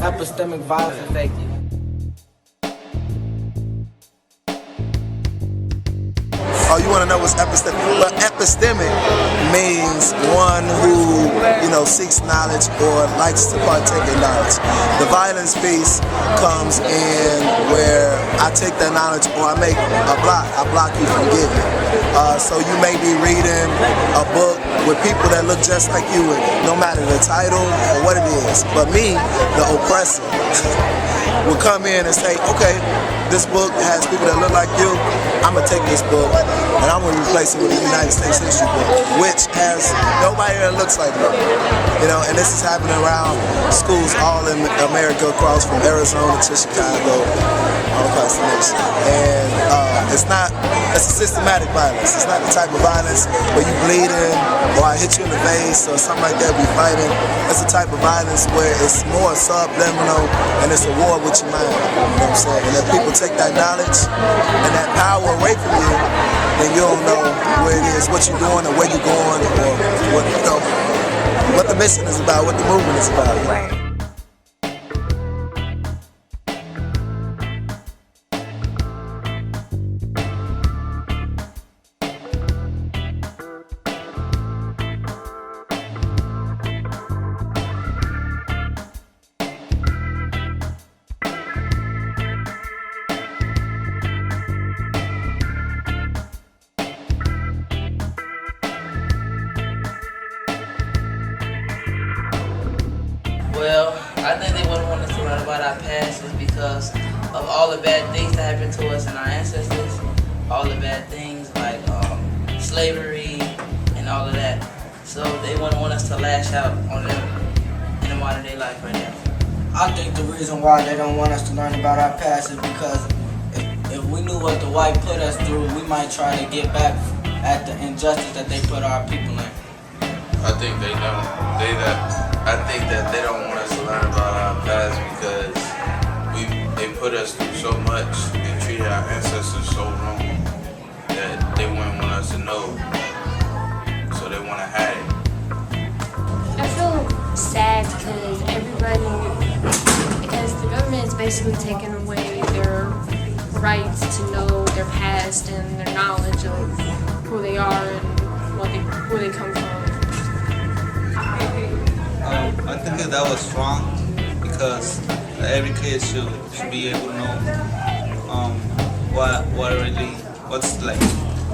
epistemic violence affected? Oh, you want to know what's epistemic? Well, epistemic means one who, seeks knowledge or likes to partake in knowledge. The violence piece comes in where I take that knowledge or I make a block. I block you from getting it. So you may be reading a book with people that look just like you, and no matter the title or what it is. But me, the oppressor, will come in and say, okay, this book has people that look like you. I'm gonna take this book and I'm gonna replace it with a United States history book, which has nobody that looks like me. And this is happening around schools all in America, across from Arizona to Chicago, all across the nation. And it's a systematic violence. It's not the type of violence where you bleeding or I hit you in the face or something like that, we fighting. It's a type of violence where it's more subliminal and it's a war with your mind. You know what I'm saying? And if people take that knowledge and that power away from you, then you don't know where it is, what you're doing or where you're going, or what the mission is about, what the movement is about. Well, I think they wouldn't want us to learn about our past is because of all the bad things that happened to us and our ancestors. All the bad things like slavery and all of that. So they wouldn't want us to lash out on them in the modern day life right now. I think the reason why they don't want us to learn about our past is because if we knew what the white put us through, we might try to get back at the injustice that they put our people in. I think they don't. I think that they don't want us to learn about our past because they put us through so much and treated our ancestors so wrong that they wouldn't want us to know. So they want to hide it. I feel sad because the government is basically taking away their rights to know their past and their knowledge of who they are and where they come from. I think that was wrong because every kid should be able to know what's like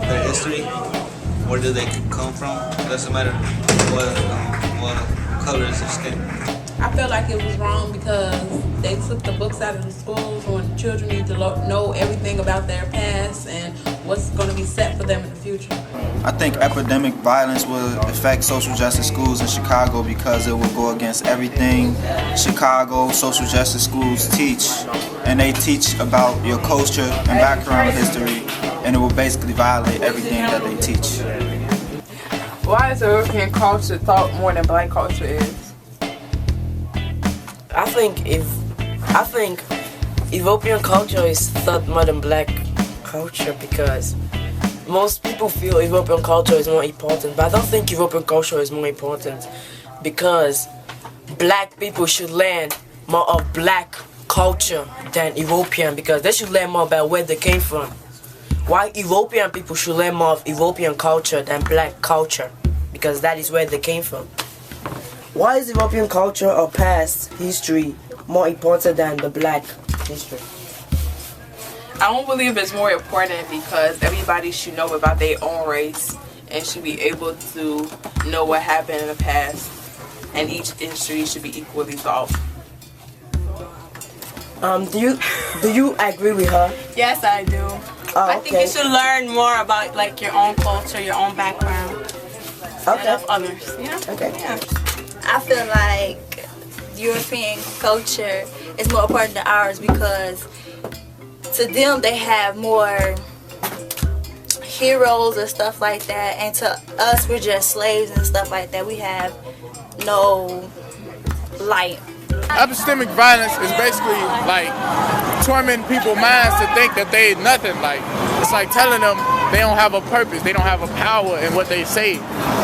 their history, where do they come from. Doesn't matter what color is their skin. I feel like it was wrong because they took the books out of the schools when children need to know everything about their past and what's going to be set for them in the future. I think epidemic violence will affect social justice schools in Chicago because it will go against everything Chicago social justice schools teach. And they teach about your culture and background history, and it will basically violate everything that they teach. Why is European culture thought more than black culture is? I think European culture is thought more than black culture because most people feel European culture is more important, but I don't think European culture is more important because black people should learn more of black culture than European because they should learn more about where they came from. Why European people should learn more of European culture than black culture because that is where they came from. Why is European culture or past history more important than the black history? I don't believe it's more important because everybody should know about their own race and should be able to know what happened in the past, and each history should be equally taught. Do you agree with her? Yes, I do. I think you should learn more about like your own culture, your own background, and of others. You know? Okay. Yeah. I feel like European culture is more important than ours because to them they have more heroes and stuff like that, and to us we're just slaves and stuff like that. We have no light. Epistemic violence is basically like tormenting people's minds to think that they nothing. Like it's like telling them they don't have a purpose, they don't have a power in what they say.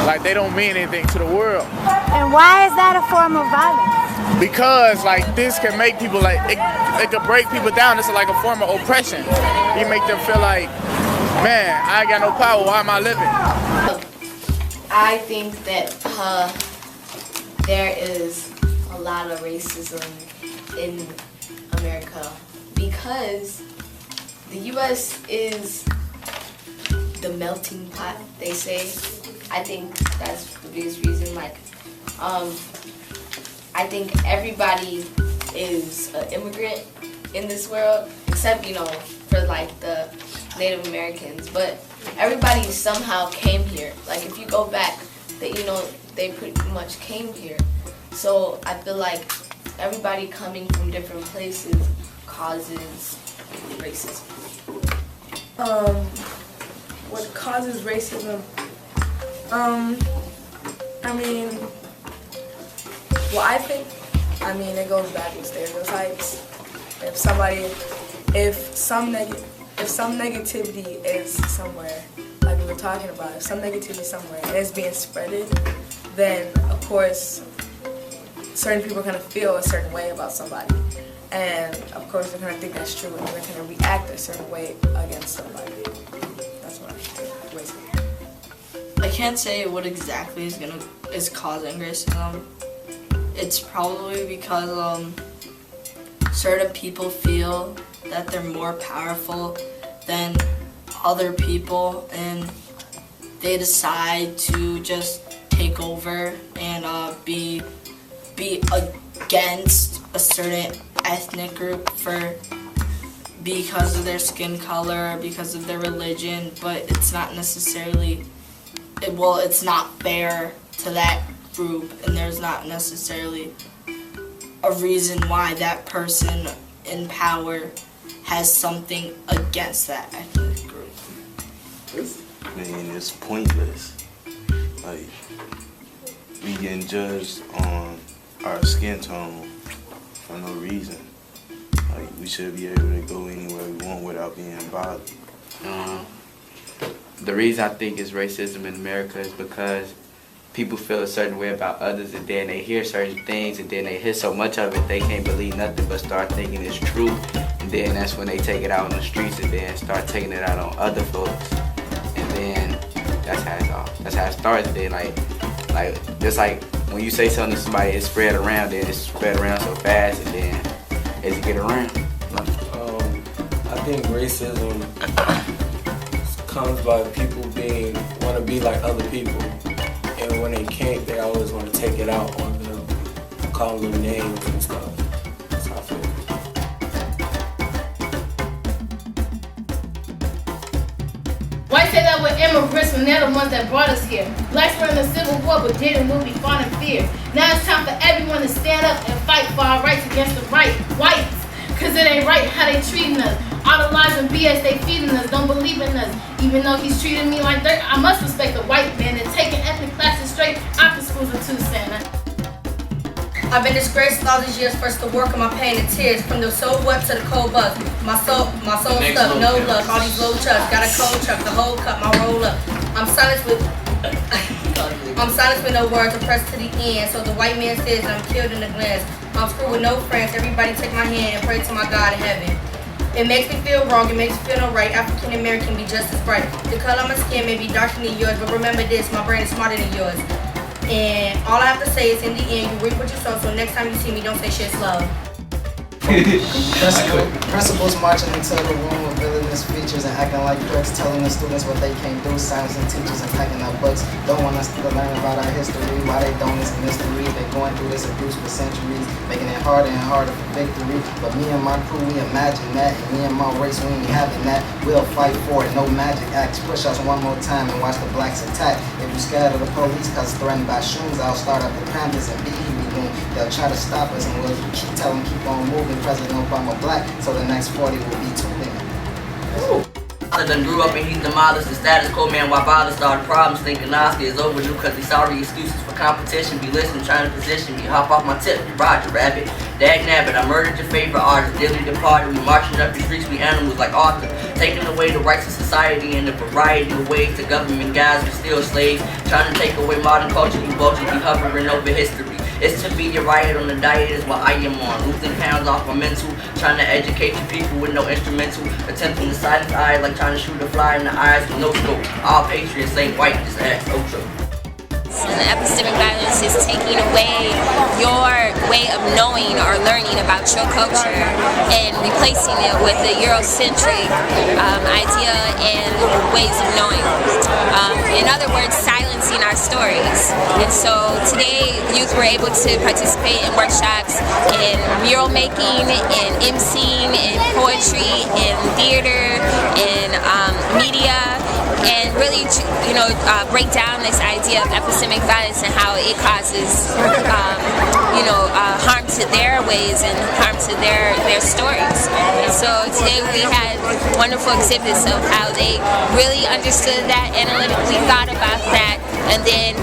Like they don't mean anything to the world. And why is that a form of violence? because like this can make people like it could break people down. It's like a form of oppression. You make them feel like, man, I ain't got no power. Why am I living? I think that there is a lot of racism in America because the U.S. is the melting pot, they say. I think that's the biggest reason. Like, I think everybody is an immigrant in this world, except, you know, for like the Native Americans. But everybody somehow came here. Like, if you go back, they pretty much came here. So I feel like everybody coming from different places causes racism. What causes racism? I mean, it goes back with stereotypes. If some negativity is somewhere, like we were talking about, if some negativity somewhere and it's being spreaded, then of course certain people are gonna feel a certain way about somebody, and of course they're gonna think that's true, and they're gonna react a certain way against somebody. That's what I think. I can't say what exactly is causing racism. It's probably because certain people feel that they're more powerful than other people, and they decide to just take over and be against a certain ethnic group because of their skin color, because of their religion, but it's not necessarily, it's not fair to that group, and there's not necessarily a reason why that person in power has something against that ethnic group. Man, it's pointless. Like, we getting judged on our skin tone for no reason. Like, we should be able to go anywhere we want without being bothered. The reason I think it's racism in America is because people feel a certain way about others, and then they hear certain things, and then they hear so much of it they can't believe nothing but start thinking it's true, and then that's when they take it out on the streets and then start taking it out on other folks, and then that's how it starts. Then like just like when you say something to somebody, it spread around, then it's spread around so fast, and then as you get around. I think racism comes by people want to be like other people. And when they can't, they always want to take it out on them, call them names and stuff. That's how I feel. Whites say that we're immigrants when they're the ones that brought us here. Blacks were in the Civil War but didn't will be fought in fear. Now it's time for everyone to stand up and fight for our rights against the whites. Cause it ain't right how they treating us. All the lies and BS they feeding us, don't believe in us. Even though he's treating me like dirt, I must respect the white man and taking ethnic classes straight after school's a two-cent. I've been disgraced all these years, first the work of my pain and tears, from the soul wet to the cold buzz. My soul stuck, no luck, all these low chucks, got a cold chuck, the whole cup, my roll up. I'm silenced with no words, oppressed to the end, so the white man says that I'm killed in a glance. I'm screwed with no friends, everybody take my hand and pray to my God in heaven. It makes me feel wrong, it makes me feel no right. African American be just as bright. The color of my skin may be darker than yours, but remember this, my brain is smarter than yours. And all I have to say is in the end, you reap what you sow, so next time you see me, don't say shit slow. Principals marching into the room with villainous features and acting like crooks, telling the students what they can't do, silencing teachers and packing our books. Don't want us to learn about our history, why they don't is a mystery. They're going through this abuse for centuries, making it harder and harder for victory. But me and my crew, we imagine that, and me and my race, we ain't having that. We'll fight for it, no magic acts. Push us one more time and watch the blacks attack. If you scared of the police cause threatened by shootings, I'll start up the Panthers and be they'll try to stop us and we'll tell them keep on moving. President Obama black, so the next 40 will be too big. I done grew up and he demolished the status quo, man. Why bother started problems? Thinking Oscar is overdue cause these sorry excuses for competition. Be listening, trying to position me. Hop off my tip, Roger Rabbit. Dag nabbit, I murdered your favorite artist. Dearly departed, we marching up the streets, we animals like Arthur. Taking away the rights of society in a variety of ways. The government guys, we still slaves. Trying to take away modern culture, you vultures be hovering over history. It's to be a riot on the diet is what I am on. Losing pounds off my mental, trying to educate you people with no instrumental. Attempting to silence eyes like trying to shoot a fly in the eyes with no scope. All patriots ain't white, just ask Ocho. And the epistemic violence is taking away your way of knowing or learning about your culture and replacing it with the Eurocentric idea and ways of knowing. In other words, silencing our stories. And so today, youth were able to participate in workshops in mural making, in emceeing, in poetry, in theater, in media, and really, break down this idea of epistemic violence and how it causes, harm to their ways and harm to their stories. And so today we had wonderful exhibits of how they really understood that, analytically thought about that, and then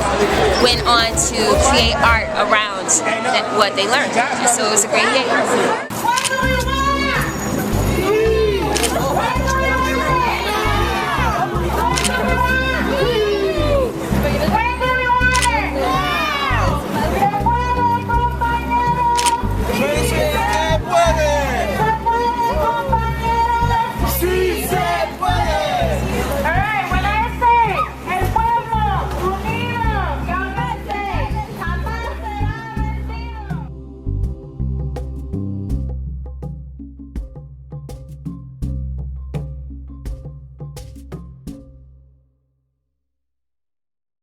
went on to create art around what they learned. And so it was a great day.